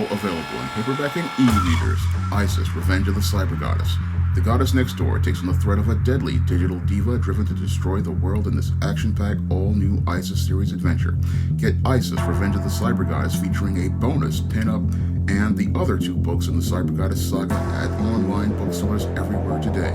now available in paperback and e-readers. Isis, Revenge of the Cyber Goddess. The goddess next door takes on the threat of a deadly digital diva driven to destroy the world in this action-packed, all-new Isis series adventure. Get Isis, Revenge of the Cyber Goddess featuring a bonus pin-up and the other 2 books in the Cyber Goddess saga at online bookstores everywhere today.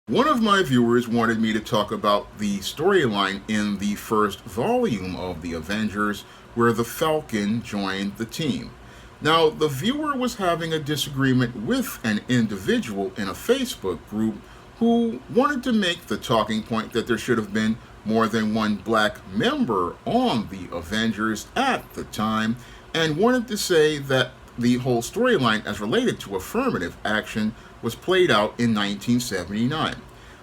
One of my viewers wanted me to talk about the storyline in the first volume of the Avengers where the Falcon joined the team. Now, the viewer was having a disagreement with an individual in a Facebook group who wanted to make the talking point that there should have been more than one black member on the Avengers at the time, and wanted to say that the whole storyline as related to affirmative action was played out in 1979.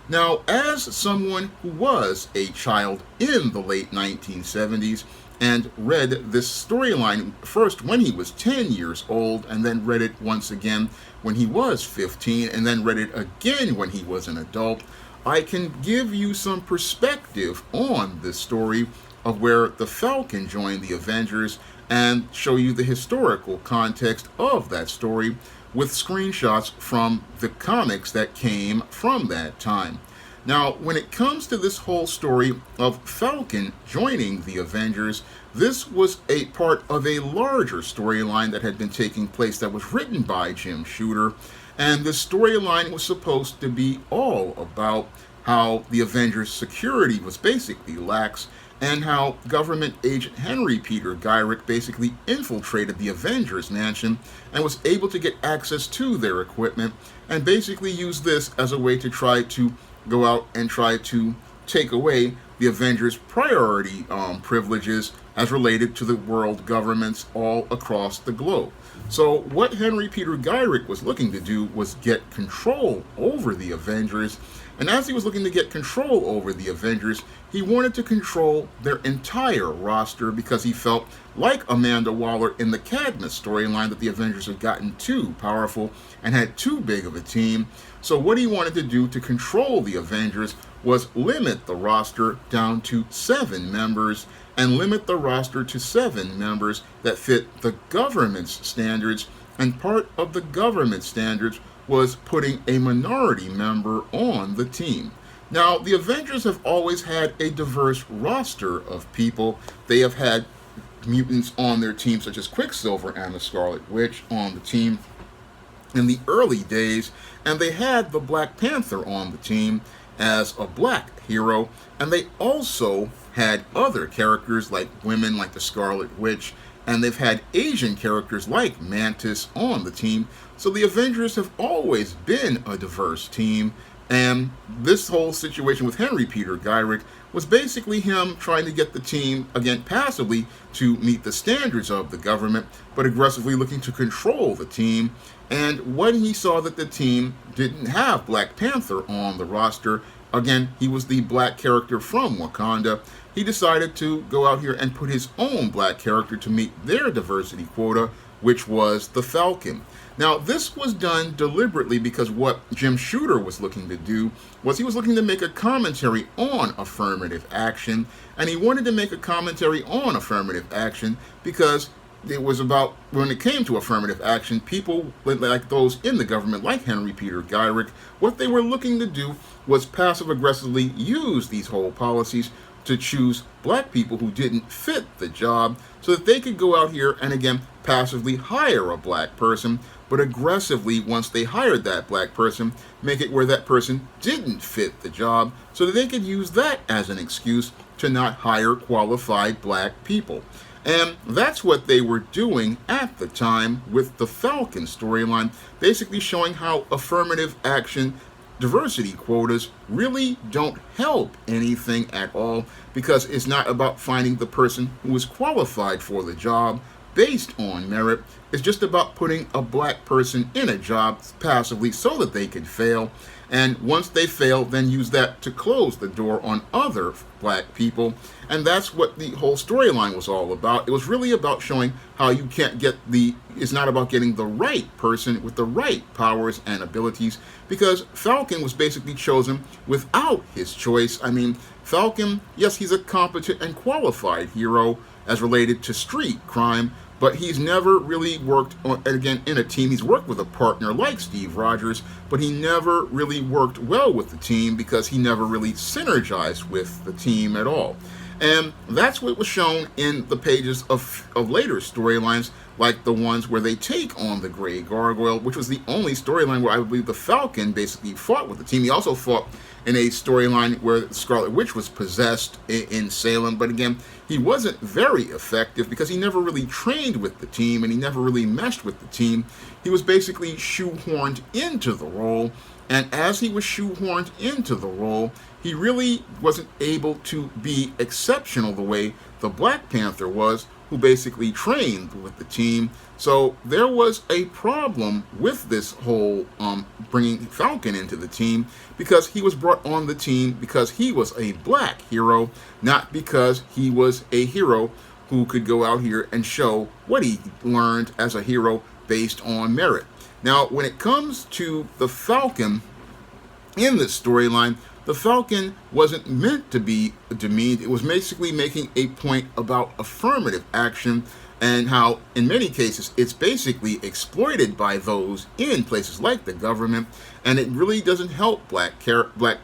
Now, as someone who was a child in the late 1970s and read this storyline first when he was 10 years old, and then read it once again when he was 15, and then read it again when he was an adult, I can give you some perspective on this story of where the Falcon joined the Avengers and show you the historical context of that story with screenshots from the comics that came from that time. Now, when it comes to this whole story of Falcon joining the Avengers, this was a part of a larger storyline that had been taking place that was written by Jim Shooter, and the storyline was supposed to be all about how the Avengers' security was basically lax, and how government agent Henry Peter Gyrick basically infiltrated the Avengers mansion and was able to get access to their equipment and basically used this as a way to try to go out and try to take away the Avengers' priority privileges as related to the world governments all across the globe. So what Henry Peter Gyrick was looking to do was get control over the Avengers, and as he was looking to get control over the Avengers, he wanted to control their entire roster because he felt, like Amanda Waller in the Cadmus storyline, that the Avengers had gotten too powerful and had too big of a team. So what he wanted to do to control the Avengers was limit the roster down to 7 members, and limit the roster to 7 members that fit the government's standards, and part of the government standards was putting a minority member on the team. Now, the Avengers have always had a diverse roster of people. They have had mutants on their team, such as Quicksilver and the Scarlet Witch on the team in the early days, and they had the Black Panther on the team as a black hero, and they also had other characters like women like the Scarlet Witch, and they've had Asian characters like Mantis on the team. So the Avengers have always been a diverse team, and this whole situation with Henry Peter Gyrick was basically him trying to get the team, again passively, to meet the standards of the government, but aggressively looking to control the team. And when he saw that the team didn't have Black Panther on the roster, again, he was the black character from Wakanda, he decided to go out here and put his own black character to meet their diversity quota, which was the Falcon. Now, this was done deliberately because what Jim Shooter was looking to do was he was looking to make a commentary on affirmative action, and he wanted to make a commentary on affirmative action because it was about, when it came to affirmative action, people like those in the government, like Henry Peter Gyrick, what they were looking to do was passive-aggressively use these whole policies to choose black people who didn't fit the job so that they could go out here and, again, passively hire a black person, but aggressively, once they hired that black person, make it where that person didn't fit the job so that they could use that as an excuse to not hire qualified black people. And that's what they were doing at the time with the Falcon storyline, basically showing how affirmative action diversity quotas really don't help anything at all, because it's not about finding the person who is qualified for the job, based on merit is just about putting a black person in a job passively so that they can fail. And once they fail, then use that to close the door on other black people. And that's what the whole storyline was all about. It was really about showing how you can't get it's not about getting the right person with the right powers and abilities, because Falcon was basically chosen without his choice. I mean, Falcon, yes, he's a competent and qualified hero as related to street crime, but he's never really worked again in a team. He's worked with a partner like Steve Rogers, but he never really worked well with the team because he never really synergized with the team at all. And that's what was shown in the pages of later storylines, like the ones where they take on the Grey Gargoyle, which was the only storyline where I believe the Falcon basically fought with the team. He also fought in a storyline where Scarlet Witch was possessed in Salem, but again, he wasn't very effective because he never really trained with the team and he never really meshed with the team. He was basically shoehorned into the role, and as he was shoehorned into the role, he really wasn't able to be exceptional the way the Black Panther was, who basically trained with the team. So there was a problem with this whole bringing Falcon into the team, because he was brought on the team because he was a black hero, not because he was a hero who could go out here and show what he learned as a hero based on merit. Now, when it comes to the Falcon in this storyline, the Falcon wasn't meant to be demeaned. It was basically making a point about affirmative action and how, in many cases, it's basically exploited by those in places like the government, and it really doesn't help black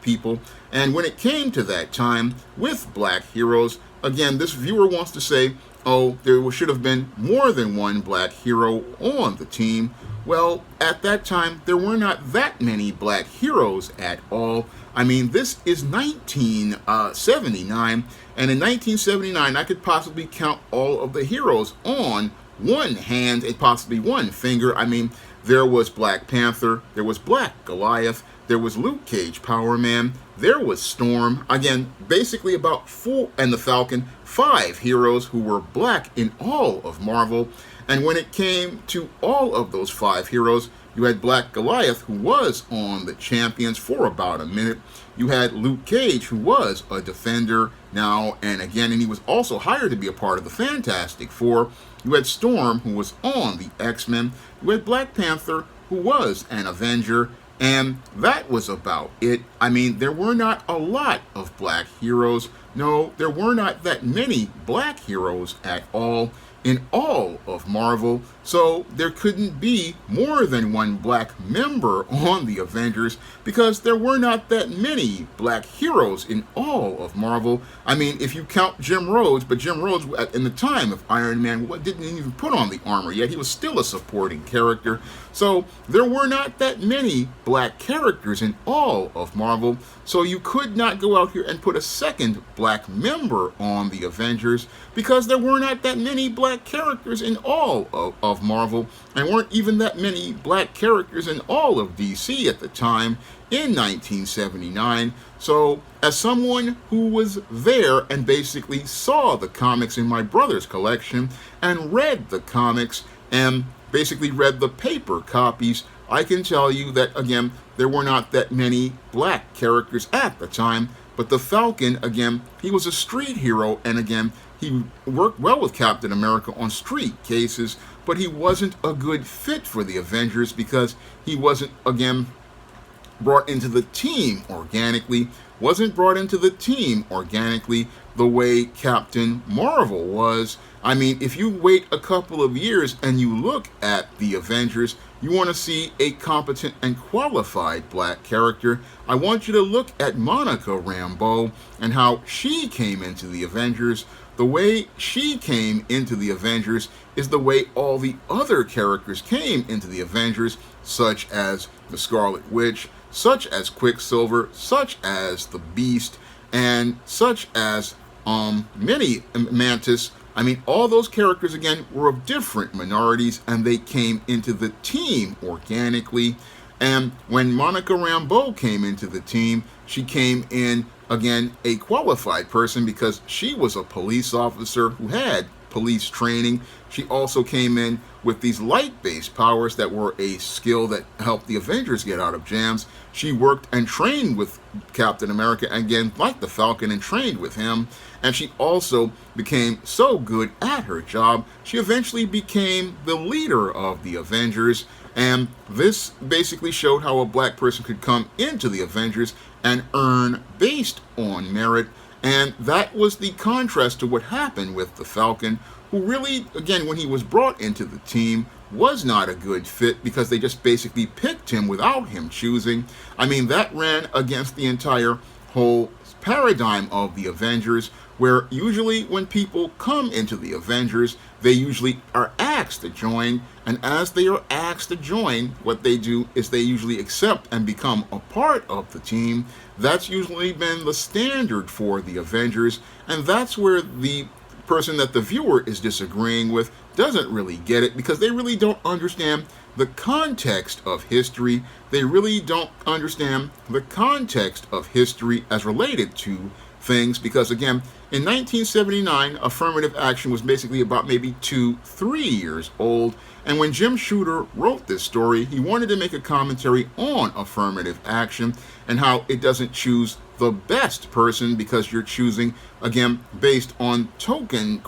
people. And when it came to that time with black heroes, again, this viewer wants to say, oh, there should have been more than one black hero on the team. Well, at that time, there were not that many black heroes at all. I mean, this is 1979, and in 1979, I could possibly count all of the heroes on one hand and possibly one finger. I mean, there was Black Panther, there was Black Goliath, there was Luke Cage, Power Man, there was Storm. Again, basically about and the Falcon, 5 heroes who were black in all of Marvel. And when it came to all of those 5 heroes, you had Black Goliath, who was on the Champions for about a minute. You had Luke Cage, who was a Defender now and again, and he was also hired to be a part of the Fantastic Four. You had Storm, who was on the X-Men. You had Black Panther, who was an Avenger, and that was about it. I mean, there were not a lot of black heroes. No, there were not that many black heroes at all in all of Marvel, so there couldn't be more than one black member on the Avengers because there were not that many black heroes in all of Marvel. I mean, if you count Jim Rhodes, but Jim Rhodes in the time of Iron Man didn't even put on the armor yet. He was still a supporting character. So there were not that many black characters in all of Marvel, so you could not go out here and put a second black member on the Avengers because there were not that many black characters in all of Marvel, and weren't even that many black characters in all of DC at the time in 1979. So as someone who was there and basically saw the comics in my brother's collection and read the comics and basically read the paper copies, I can tell you that, again, there were not that many black characters at the time. But the Falcon, again, he was a street hero, and again, he worked well with Captain America on street cases, but he wasn't a good fit for the Avengers because he wasn't, again, brought into the team organically, the way Captain Marvel was. I mean, if you wait a couple of years and you look at the Avengers, you want to see a competent and qualified black character. I want you to look at Monica Rambeau and how she came into the Avengers. The way she came into the Avengers is the way all the other characters came into the Avengers, such as the Scarlet Witch, such as Quicksilver, such as the Beast, and such as many Mantis. I mean, all those characters, again, were of different minorities, and they came into the team organically. And when Monica Rambeau came into the team, she came in, again, a qualified person because she was a police officer who had police training. She also came in with these light-based powers that were a skill that helped the Avengers get out of jams. She worked and trained with Captain America, again, like the Falcon, and trained with him. And she also became so good at her job, she eventually became the leader of the Avengers. And this basically showed how a black person could come into the Avengers and earn based on merit. And that was the contrast to what happened with the Falcon, who really, again, when he was brought into the team, was not a good fit because they just basically picked him without him choosing. I mean, that ran against the entire whole paradigm of the Avengers, where usually when people come into the Avengers, they usually are asked to join, and as they are asked to join, what they do is they usually accept and become a part of the team. That's usually been the standard for the Avengers, and that's where the person that the viewer is disagreeing with doesn't really get it, because they really don't understand the context of history. They really don't understand the context of history as related to things, because again, in 1979, affirmative action was basically about maybe 2-3 years old, and when Jim Shooter wrote this story, he wanted to make a commentary on affirmative action and how it doesn't choose the best person because you're choosing, again, based on token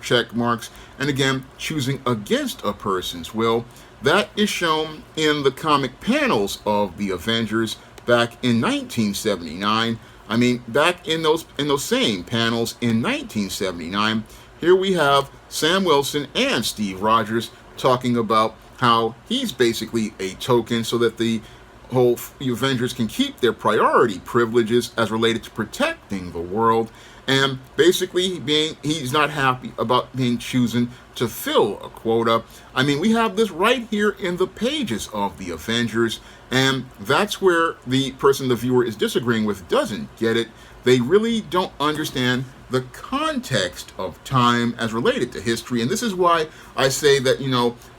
check marks, and again, choosing against a person's will. That is shown in the comic panels of the Avengers back in 1979. I mean, back in those same panels in 1979, here we have Sam Wilson and Steve Rogers talking about how he's basically a token so that the whole Avengers can keep their priority privileges as related to protecting the world, and basically he's not happy about being chosen to fill a quota. I mean, we have this right here in the pages of the Avengers, and that's where the person the viewer is disagreeing with doesn't get it. They really don't understand the context of time as related to history, and this is why I say that,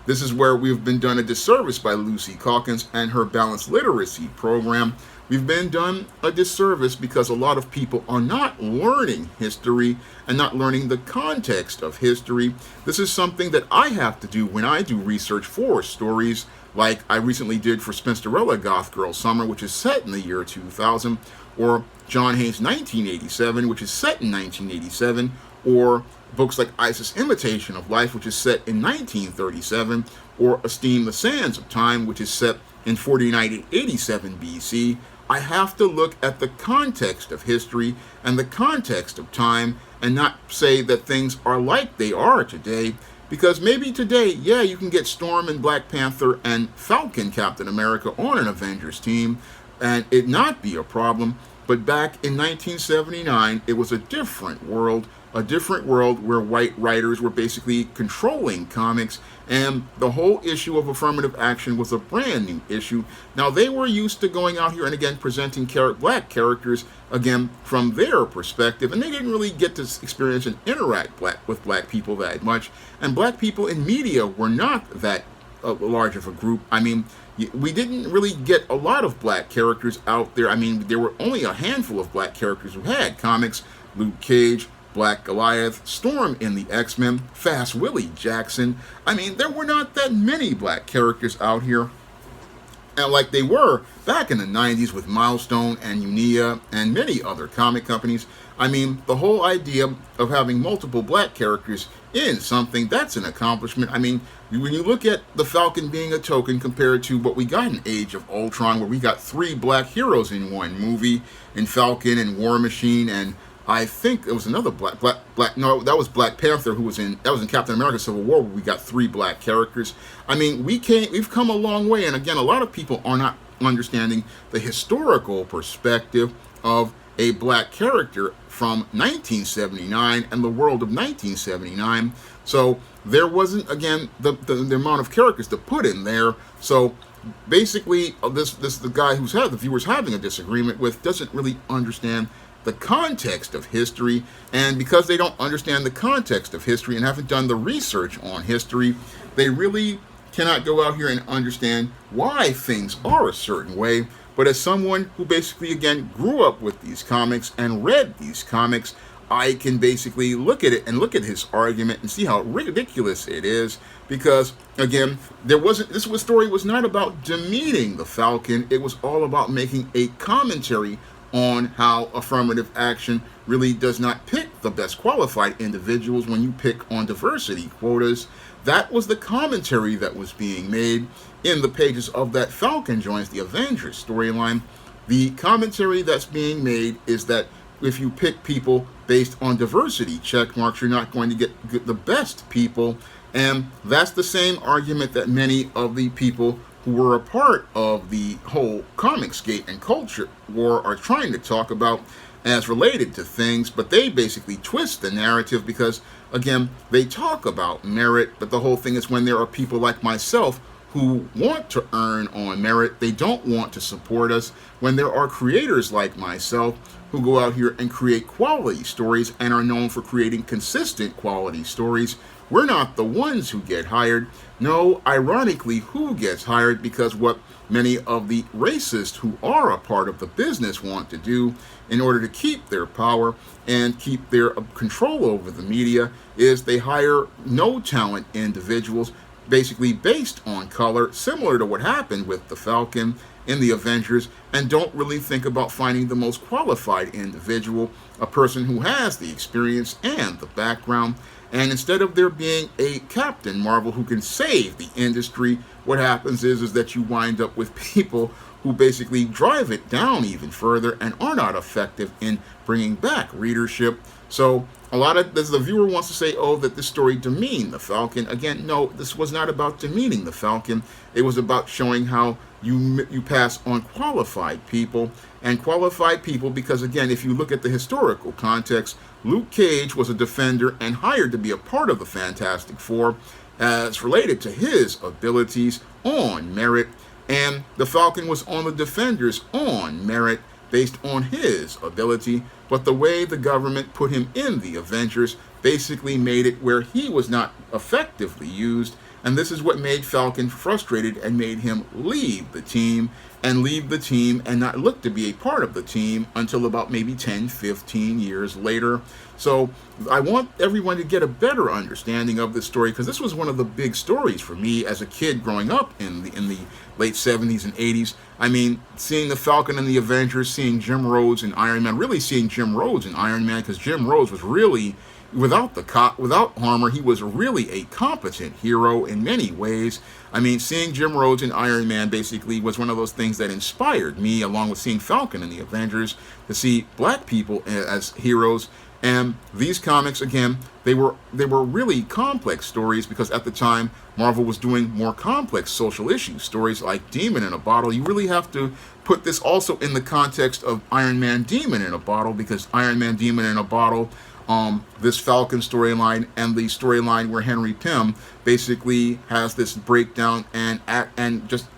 this is where we've been done a disservice by Lucy Calkins and her balanced literacy program. We've been done a disservice because a lot of people are not learning history and not learning the context of history. This is something that I have to do when I do research for stories, like I recently did for Spinsterella Goth Girl Summer, which is set in the year 2000, or John Haynes' 1987, which is set in 1987, or books like Isis Imitation of Life, which is set in 1937, or Esteem the Sands of Time, which is set in 4987 BC. I have to look at the context of history and the context of time and not say that things are like they are today, because maybe today, yeah, you can get Storm and Black Panther and Falcon Captain America on an Avengers team and it not be a problem, but back in 1979, it was a different world where white writers were basically controlling comics, and the whole issue of affirmative action was a brand new issue. Now, they were used to going out here and again presenting black characters again from their perspective, and they didn't really get to experience and interact with black people that much, and black people in media were not that large of a group. I mean, we didn't really get a lot of black characters out there. I mean, there were only a handful of black characters who had comics: Luke Cage, Black Goliath, Storm in the X-Men, Fast Willie Jackson. I mean, there were not that many black characters out here, and like they were back in the 90s with Milestone and Unia and many other comic companies. I mean, the whole idea of having multiple black characters in something, that's an accomplishment. I mean, when you look at the Falcon being a token compared to what we got in Age of Ultron, where we got 3 black heroes in one movie, in Falcon and War Machine, and I think it was another no, that was Black Panther, that was in Captain America Civil War, where we got 3 black characters. I mean, we've come a long way, and again, a lot of people are not understanding the historical perspective of a black character from 1979 and the world of 1979. So there wasn't, again, the amount of characters to put in there. So basically, the guy the viewer's having a disagreement with doesn't really understand the context of history, and because they don't understand the context of history and haven't done the research on history, they really cannot go out here and understand why things are a certain way. But as someone who basically, again, grew up with these comics and read these comics, I can basically look at it and look at his argument and see how ridiculous it is. Because again, story was not about demeaning the Falcon. It was all about making a commentary on how affirmative action really does not pick the best qualified individuals when you pick on diversity quotas. That was the commentary that was being made in the pages of that Falcon joins the Avengers storyline. The commentary that's being made is that if you pick people based on diversity check marks, you're not going to get the best people. And that's the same argument that many of the people who were a part of the whole Comicsgate and culture war are trying to talk about as related to things, but they basically twist the narrative because, again, they talk about merit, but the whole thing is when there are people like myself who want to earn on merit, they don't want to support us. When there are creators like myself who go out here and create quality stories and are known for creating consistent quality stories, we're not the ones who get hired. No, ironically, who gets hired? Because what many of the racists who are a part of the business want to do in order to keep their power and keep their control over the media is they hire no talent individuals, basically based on color, similar to what happened with the Falcon in the Avengers, and don't really think about finding the most qualified individual, a person who has the experience and the background. And instead of there being a Captain Marvel who can save the industry, what happens is that you wind up with people who basically drive it down even further and are not effective in bringing back readership. So the viewer wants to say, oh, that this story demeaned the Falcon. Again, no, this was not about demeaning the Falcon. It was about showing how you pass on qualified people, and qualified people because, again, if you look at the historical context, Luke Cage was a Defender and hired to be a part of the Fantastic Four as related to his abilities on merit, and the Falcon was on the Defenders on merit based on his ability, but the way the government put him in the Avengers basically made it where he was not effectively used, and this is what made Falcon frustrated and made him leave the team and not look to be a part of the team until about maybe 10, 15 years later. So I want everyone to get a better understanding of this story because this was one of the big stories for me as a kid growing up in the late 70s and 80s. I mean, seeing the Falcon and the Avengers, seeing Jim Rhodes and Iron Man, really seeing Jim Rhodes and Iron Man because Jim Rhodes was really, without armor, he was really a competent hero in many ways. I mean, seeing Jim Rhodes in Iron Man basically was one of those things that inspired me, along with seeing Falcon in the Avengers, to see black people as heroes. And these comics, again, they were really complex stories because at the time Marvel was doing more complex social issue stories like Demon in a Bottle. You really have to put this also in the context of Iron Man Demon in a Bottle, because Iron Man Demon in a Bottle, this Falcon storyline and the storyline where Henry Pym basically has this breakdown and just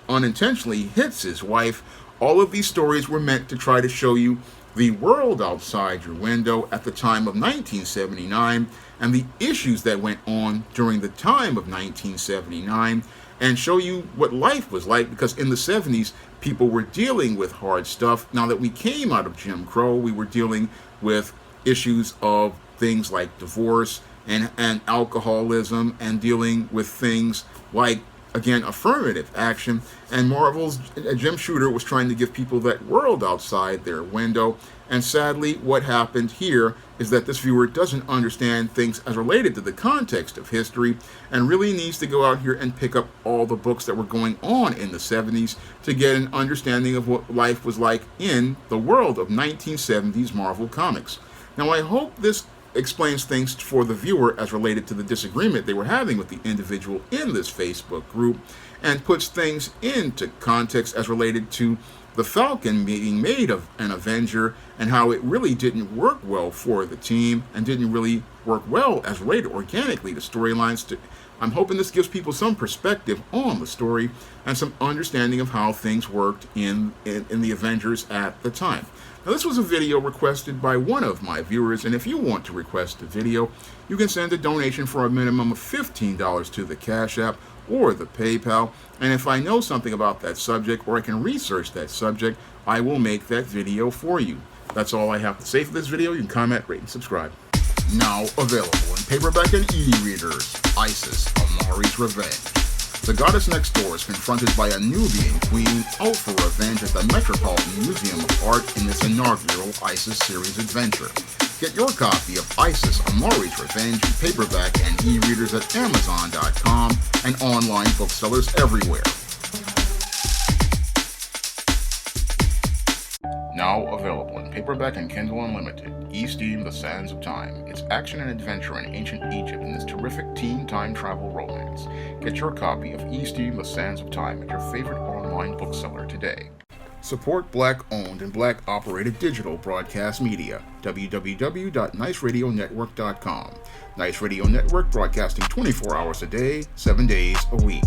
unintentionally hits his wife. All of these stories were meant to try to show you the world outside your window at the time of 1979 and the issues that went on during the time of 1979, and show you what life was like, because in the 70s people were dealing with hard stuff. Now that we came out of Jim Crow, we were dealing with issues of things like divorce and alcoholism, and dealing with things like, again, affirmative action. And Marvel's Jim Shooter was trying to give people that world outside their window. And sadly, what happened here is that this viewer doesn't understand things as related to the context of history, and really needs to go out here and pick up all the books that were going on in the 70s to get an understanding of what life was like in the world of 1970s Marvel Comics. Now, I hope this explains things for the viewer as related to the disagreement they were having with the individual in this Facebook group, and puts things into context as related to the Falcon being made of an Avenger and how it really didn't work well for the team and didn't really work well as related organically to storylines. I'm hoping this gives people some perspective on the story and some understanding of how things worked in the Avengers at the time. Now, this was a video requested by one of my viewers, and if you want to request a video, you can send a donation for a minimum of $15 to the Cash App or the PayPal, and if I know something about that subject or I can research that subject, I will make that video for you. That's all I have to say for this video. You can comment, rate, and subscribe. Now available in paperback and e-readers, Isis, Amari's Revenge. The goddess next door is confronted by a Nubian queen out for revenge at the Metropolitan Museum of Art in this inaugural Isis series adventure. Get your copy of Isis, Amari's Revenge in paperback and e-readers at Amazon.com and online booksellers everywhere. Now available in paperback and Kindle Unlimited, E-Steam: The Sands of Time. It's action and adventure in ancient Egypt in this terrific teen time travel romance. Get your copy of E-Steam: The Sands of Time at your favorite online bookseller today. Support Black-owned and Black-operated digital broadcast media. www.niceradionetwork.com. Nice Radio Network, broadcasting 24 hours a day, 7 days a week.